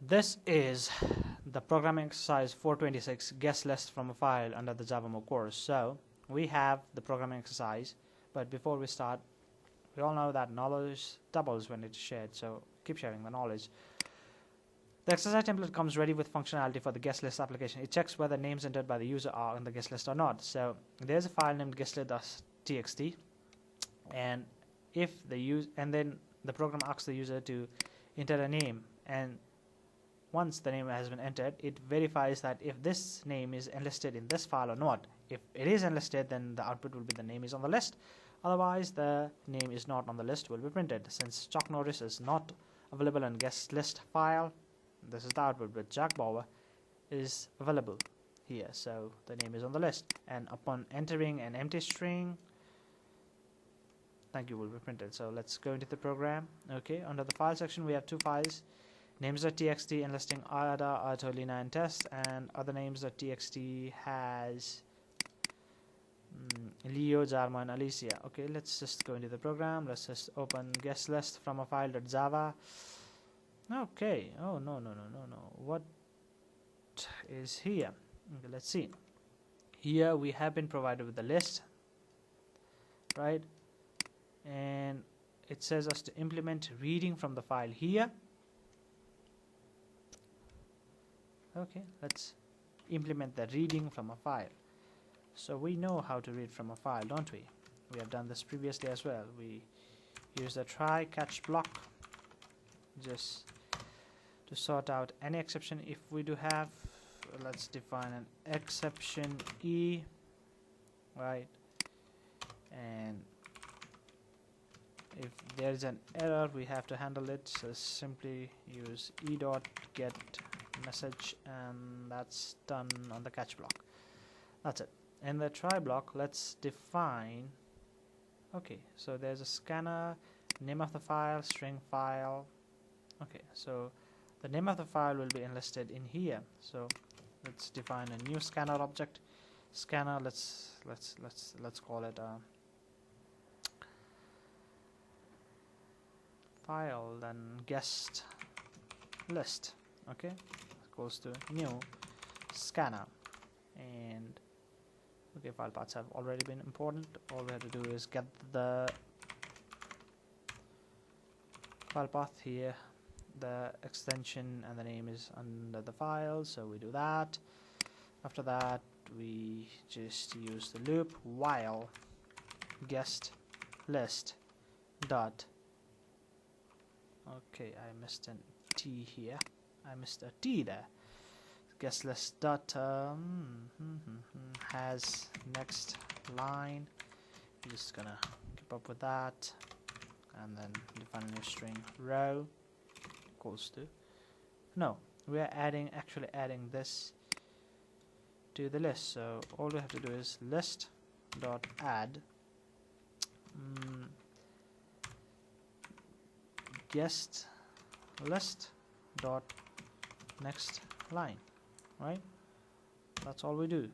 This is the programming exercise 426, guess list from a file under the Java MOOC course. So we have the programming exercise, but before we start, we all know that knowledge doubles when it's shared, so keep sharing the knowledge. The exercise template comes ready with functionality for the guest list application. It checks whether names entered by the user are in the guest list or not. So there's a file named guestlist.txt, and then the program asks the user to enter a name, and once the name has been entered, it verifies that if this name is enlisted in this file or not. If it is enlisted, then the output will be the name is on the list. Otherwise, the name is not on the list will be printed. Since Chalk Notice is not available in guest list file, this is the output, but Jack Bauer is available here, so the name is on the list. And upon entering an empty string, thank you will be printed. So let's go into the program. Okay, under the file section, we have two files. Names.txt enlisting Ada, Artolina, and Test, and other names.txt has Leo, Jarma, and Alicia. Okay, let's just go into the program. Let's just open guest list from a file.java. Okay, oh no, what is here? Okay, let's see. Here we have been provided with the list, right? And it says us to implement reading from the file here. Okay, let's implement the reading from a file. So we know how to read from a file, don't we? We have done this previously as well. We use the try catch block just to sort out any exception if we do have. Let's define an exception E, right? And if there is an error, we have to handle it. So simply use e.get message, and that's done on the catch block. That's it. In the try block, let's define. Okay, so there's a scanner, name of the file, string file. Okay, so the name of the file will be enlisted in here. So let's define a new scanner object. Scanner. Let's call it file, then guest list. Okay, goes to new scanner, and okay, file paths have already been imported. All we have to do is get the file path here, the extension, and the name is under the file, so we do that. After that, we just use the loop while guest list dot. Okay, I missed an T here. I missed a T there. Guest list dot has next line. We're just gonna keep up with that, and then define a new string row equals to. No, we are actually adding this to the list. So all we have to do is list dot add guest list dot next line, right? That's all we do.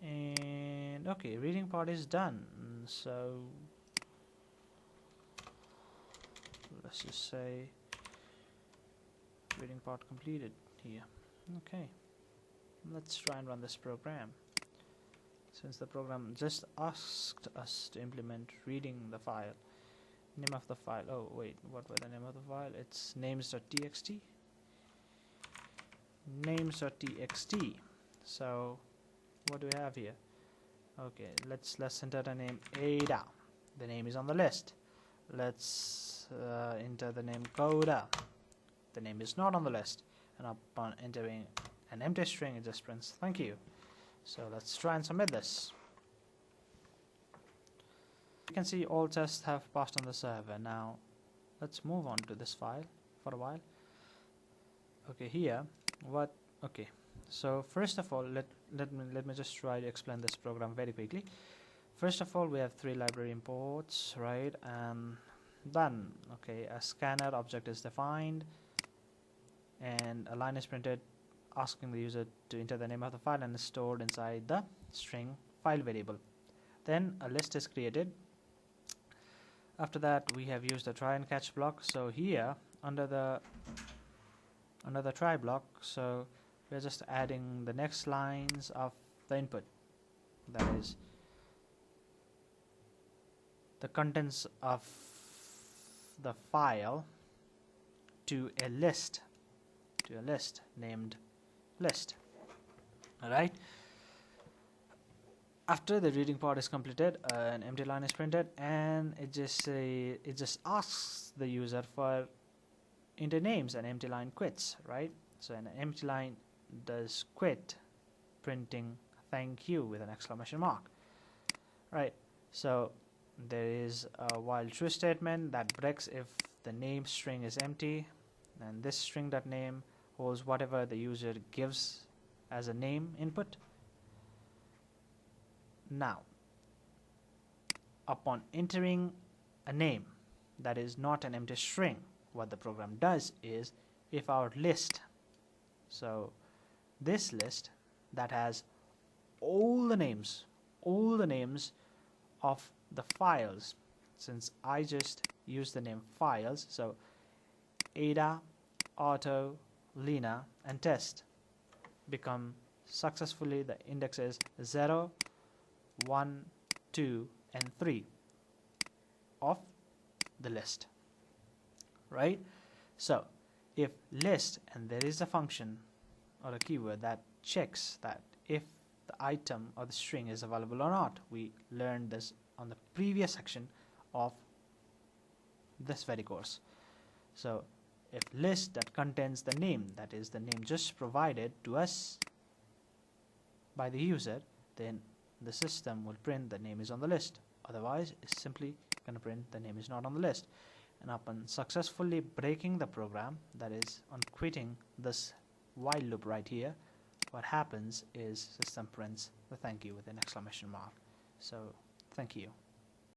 And okay, reading part is done. So let's just say reading part completed here. Okay, let's try and run this program. Since the program just asked us to implement reading the file. Name of the file. Oh wait, what was the name of the file? It's names.txt. Names.txt. So what do we have here? Okay, let's enter the name Ada. The name is on the list. Let's enter the name Coda. The name is not on the list. And upon entering an empty string, it just prints thank you. So let's try and submit this. You can see all tests have passed on the server. Now let's move on to this file for a while. Okay, here what? Okay, so first of all, let me just try to explain this program very quickly. First of all, we have 3 library imports, right? And then okay, a scanner object is defined, and a line is printed asking the user to enter the name of the file, and is stored inside the string file variable. Then a list is created. After that, we have used the try and catch block. So here under the try block, so we're just adding the next lines of the input, that is the contents of the file to a list named list. Alright, after the reading part is completed, an empty line is printed, and it just asks the user for enter names, and empty line quits, right? So an empty line does quit, printing thank you with an exclamation mark, right? So there is a while true statement that breaks if the name string is empty, and this string.name holds whatever the user gives as a name input. Now, upon entering a name that is not an empty string, what the program does is, if our list, so this list that has all the names of the files, since I just used the name files, so Ada, Auto, Lena and Test become successfully the indexes 0, 1, 2 and 3 of the list, right? So if list, and there is a function or a keyword that checks that if the item or the string is available or not. We learned this on the previous section of this very course. So if list that contains the name, that is the name just provided to us by the user, then the system will print the name is on the list. Otherwise, it's simply going to print the name is not on the list. And upon successfully breaking the program, that is on quitting this while loop right here, what happens is system prints the thank you with an exclamation mark. So thank you.